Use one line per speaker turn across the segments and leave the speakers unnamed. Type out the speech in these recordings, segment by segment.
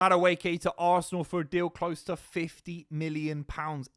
Madueke to Arsenal for a deal close to £50 million.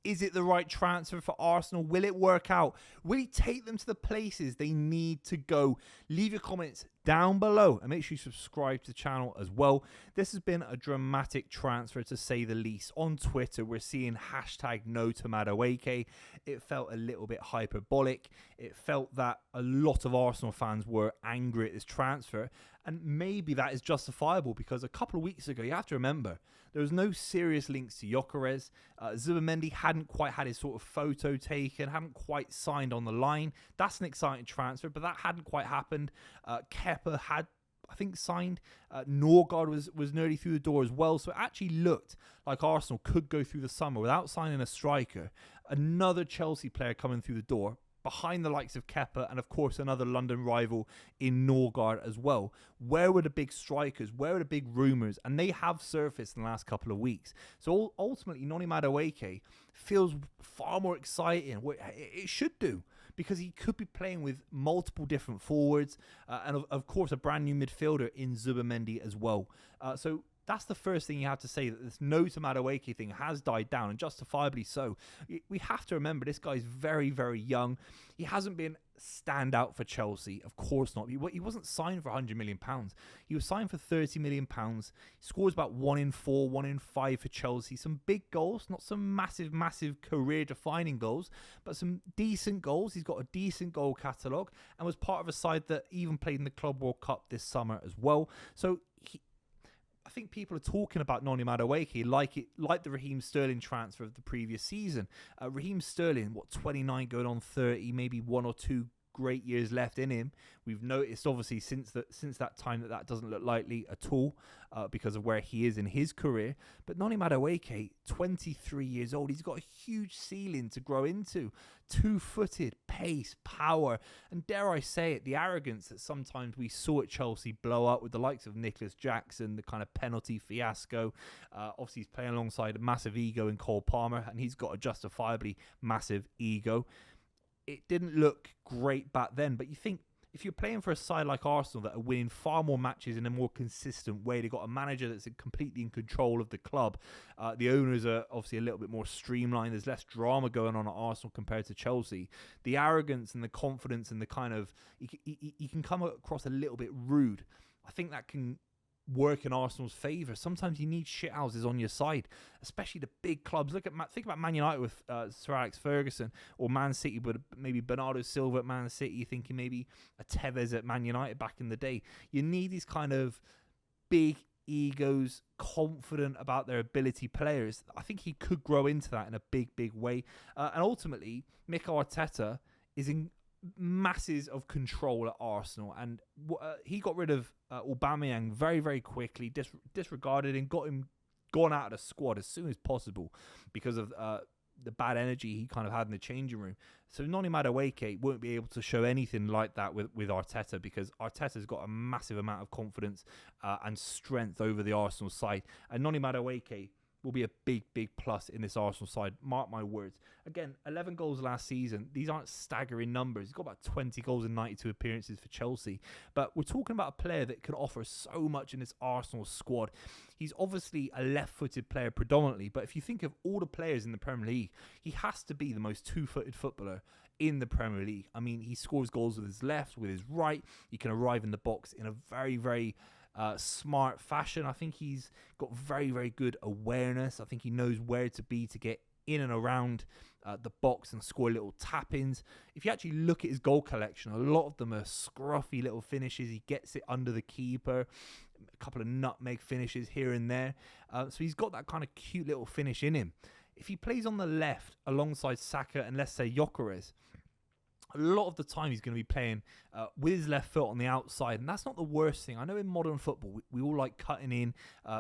Is it the right transfer for Arsenal? Will it work out? Will he take them to the places they need to go? Leave your comments down below and make sure you subscribe to the channel as well. This has been a dramatic transfer, to say the least. On Twitter, we're seeing hashtag no to Madueke. It felt a little bit hyperbolic. It felt that a lot of Arsenal fans were angry at this transfer. And maybe that is justifiable, because a couple of weeks ago, you have to remember, there was no serious links to Gyökeres. Zubimendi hadn't quite had his sort of photo taken, hadn't quite signed on the line. That's an exciting transfer, but that hadn't quite happened. Kepa had, I think, signed. Norgard was nearly through the door as well. So it actually looked like Arsenal could go through the summer without signing a striker. Another Chelsea player coming through the door, behind the likes of Kepa, and of course another London rival in Norgard as well. Where were the big strikers? Where were the big rumours? And they have surfaced in the last couple of weeks. So ultimately, Noni Madueke feels far more exciting. It should do, because he could be playing with multiple different forwards, and of course a brand new midfielder in Zubimendi as well. So that's the first thing you have to say, that this no to Madueke thing has died down, and justifiably so. We have to remember, this guy's very, very young. He hasn't been standout for Chelsea, of course not. He wasn't signed for £100 million. He was signed for £30 million. He scores about 1 in 4, 1 in 5 for Chelsea. Some big goals, not some massive, massive career-defining goals, but some decent goals. He's got a decent goal catalogue, and was part of a side that even played in the Club World Cup this summer as well. So I think people are talking about Noni Madueke like the Raheem Sterling transfer of the previous season. Raheem Sterling, 29 going on 30, maybe 1 or 2 great years left in him. We've noticed, obviously, since that time that doesn't look likely at all, because of where he is in his career. But Noni Madueke, 23 years old, he's got a huge ceiling to grow into. 2-footed, pace, power, and dare I say it, the arrogance that sometimes we saw at Chelsea blow up with the likes of Nicholas Jackson, the kind of penalty fiasco. Obviously, he's playing alongside a massive ego in Cole Palmer, and he's got a justifiably massive ego. It didn't look great back then, but you think, if you're playing for a side like Arsenal that are winning far more matches in a more consistent way, they've got a manager that's completely in control of the club. The owners are obviously a little bit more streamlined. There's less drama going on at Arsenal compared to Chelsea. The arrogance and the confidence and the kind of, you can come across a little bit rude. I think that can work in Arsenal's favour. Sometimes you need shithouses on your side, especially the big clubs. Think about Man United with Sir Alex Ferguson, or Man City, but maybe Bernardo Silva at Man City, thinking maybe a Tevez at Man United back in the day. You need these kind of big egos, confident about their ability players. I think he could grow into that in a big, big way. And ultimately, Mikel Arteta is in masses of control at Arsenal, and he got rid of Aubameyang very, very quickly, disregarded and gone out of the squad as soon as possible because of the bad energy he kind of had in the changing room. So Noni Madueke won't be able to show anything like that with Arteta, because Arteta's got a massive amount of confidence and strength over the Arsenal side, and Noni Madueke will be a big, big plus in this Arsenal side. Mark my words. Again, 11 goals last season. These aren't staggering numbers. He's got about 20 goals in 92 appearances for Chelsea. But we're talking about a player that can offer so much in this Arsenal squad. He's obviously a left-footed player predominantly, but if you think of all the players in the Premier League, he has to be the most two-footed footballer in the Premier League. I mean, he scores goals with his left, with his right. He can arrive in the box in a very, very smart fashion. I think he's got very, very good awareness. I think he knows where to be to get in and around the box and score little tap-ins. If you actually look at his goal collection, a lot of them are scruffy little finishes. He gets it under the keeper, a couple of nutmeg finishes here and there. So he's got that kind of cute little finish in him. If he plays on the left alongside Saka and, let's say, Gyökeres, a lot of the time he's going to be playing with his left foot on the outside, and that's not the worst thing. I know in modern football we all like cutting in,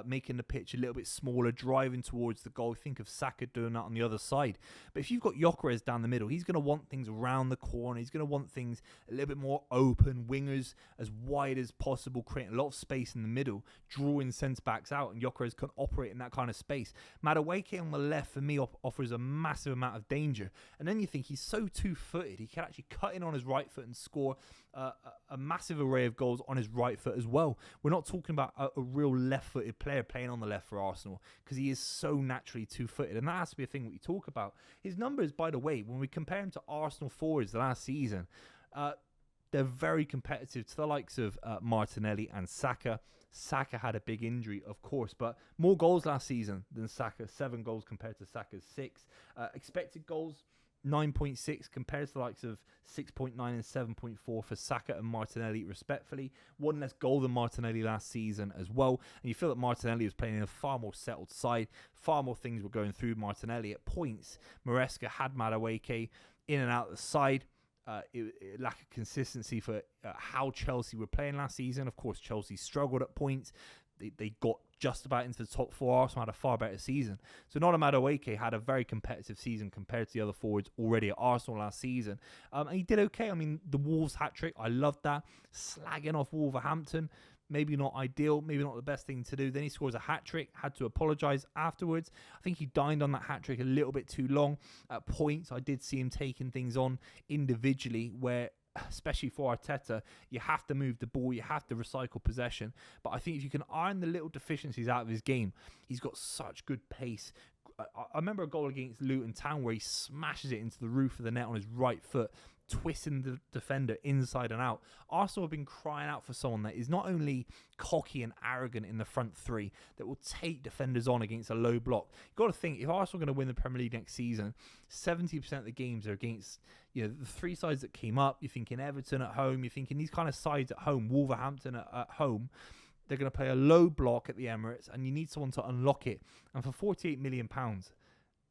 making the pitch a little bit smaller, driving towards the goal. Think of Saka doing that on the other side. But if you've got Gyökeres down the middle, he's going to want things around the corner. He's going to want things a little bit more open, wingers as wide as possible, creating a lot of space in the middle, drawing centre-backs out, and Gyökeres can operate in that kind of space. Madueke on the left, for me, offers a massive amount of danger. And then you think he's so two-footed, he can actually actually cut in on his right foot and score a massive array of goals on his right foot as well. We're not talking about a real left-footed player playing on the left for Arsenal, because he is so naturally two-footed, and that has to be a thing we talk about. His numbers, by the way, when we compare him to Arsenal forwards the last season, they're very competitive to the likes of Martinelli and Saka. Saka had a big injury, of course, but more goals last season than Saka. 7 goals compared to Saka's 6. Expected goals, 9.6 compared to the likes of 6.9 and 7.4 for Saka and Martinelli respectfully. 1 less goal than Martinelli last season as well. And you feel that Martinelli was playing in a far more settled side. Far more things were going through Martinelli. At points, Maresca had Madueke in and out of the side. Lack of consistency for how Chelsea were playing last season. Of course, Chelsea struggled at points. They got just about into the top 4. Arsenal had a far better season. So Nona Madueke had a very competitive season compared to the other forwards already at Arsenal last season. And he did okay. I mean, the Wolves hat-trick, I loved that. Slagging off Wolverhampton, maybe not ideal, maybe not the best thing to do. Then he scores a hat-trick, had to apologise afterwards. I think he dined on that hat-trick a little bit too long. At points, I did see him taking things on individually where, especially for Arteta, you have to move the ball, you have to recycle possession. But I think if you can iron the little deficiencies out of his game, he's got such good pace. I remember a goal against Luton Town where he smashes it into the roof of the net on his right foot, twisting the defender inside and out. Arsenal have been crying out for someone that is not only cocky and arrogant in the front 3, that will take defenders on against a low block. You've got to think, if Arsenal are going to win the Premier League next season, 70% of the games are against, the 3 sides that came up. You're thinking Everton at home, you're thinking these kind of sides at home, Wolverhampton at home. They're going to play a low block at the Emirates, and you need someone to unlock it. And for £48 million,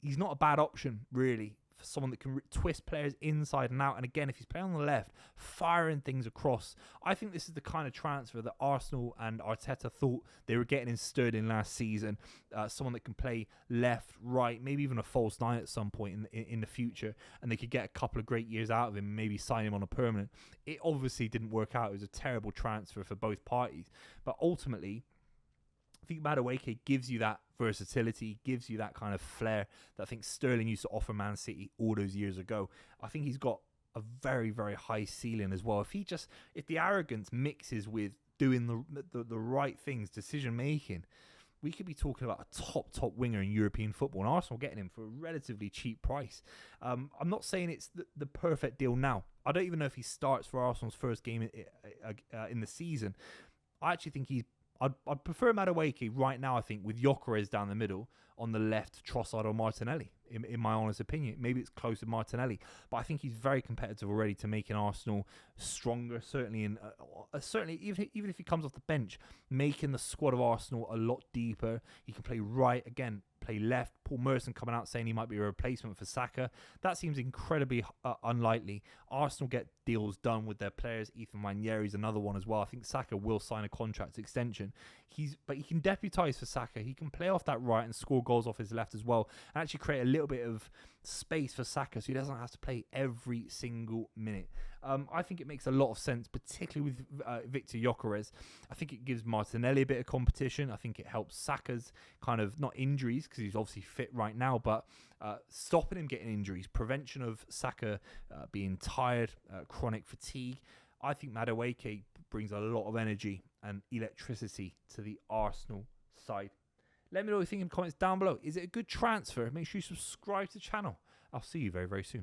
he's not a bad option, really, for someone that can twist players inside and out. And again, if he's playing on the left, firing things across, I think this is the kind of transfer that Arsenal and Arteta thought they were getting in Sterling last season. Someone that can play left, right, maybe even a false 9 at some point in the future, and they could get a couple of great years out of him, maybe sign him on a permanent. It obviously didn't work out. It was a terrible transfer for both parties. But ultimately, I think Madueke gives you that versatility, gives you that kind of flair that I think Sterling used to offer Man City all those years ago. I think he's got a very, very high ceiling as well. If the arrogance mixes with doing the right things, decision making, we could be talking about a top winger in European football, and Arsenal getting him for a relatively cheap price. I'm not saying it's the perfect deal now. I don't even know if he starts for Arsenal's first game in the season. I actually think I'd prefer Madueke right now, I think, with Gyökeres down the middle, on the left, Trossard or Martinelli, in my honest opinion. Maybe it's close to Martinelli, but I think he's very competitive already to making Arsenal stronger, certainly even if he comes off the bench, making the squad of Arsenal a lot deeper. He can play right, again, play left. Paul Merson coming out saying he might be a replacement for Saka. That seems incredibly unlikely. Arsenal get deals done with their players. Ethan Nwaneri's another one as well. I think Saka will sign a contract extension. But he can deputise for Saka. He can play off that right and score goals off his left as well, and actually create a little bit of space for Saka so he doesn't have to play every single minute. I think it makes a lot of sense, particularly with Victor Gyökeres. I think it gives Martinelli a bit of competition. I think it helps Saka's kind of, not injuries, because he's obviously fit right now, but stopping him getting injuries, prevention of Saka being tired, chronic fatigue. I think Madueke brings a lot of energy and electricity to the Arsenal side. Let me know what you think in the comments down below. Is it a good transfer? Make sure you subscribe to the channel. I'll see you very, very soon.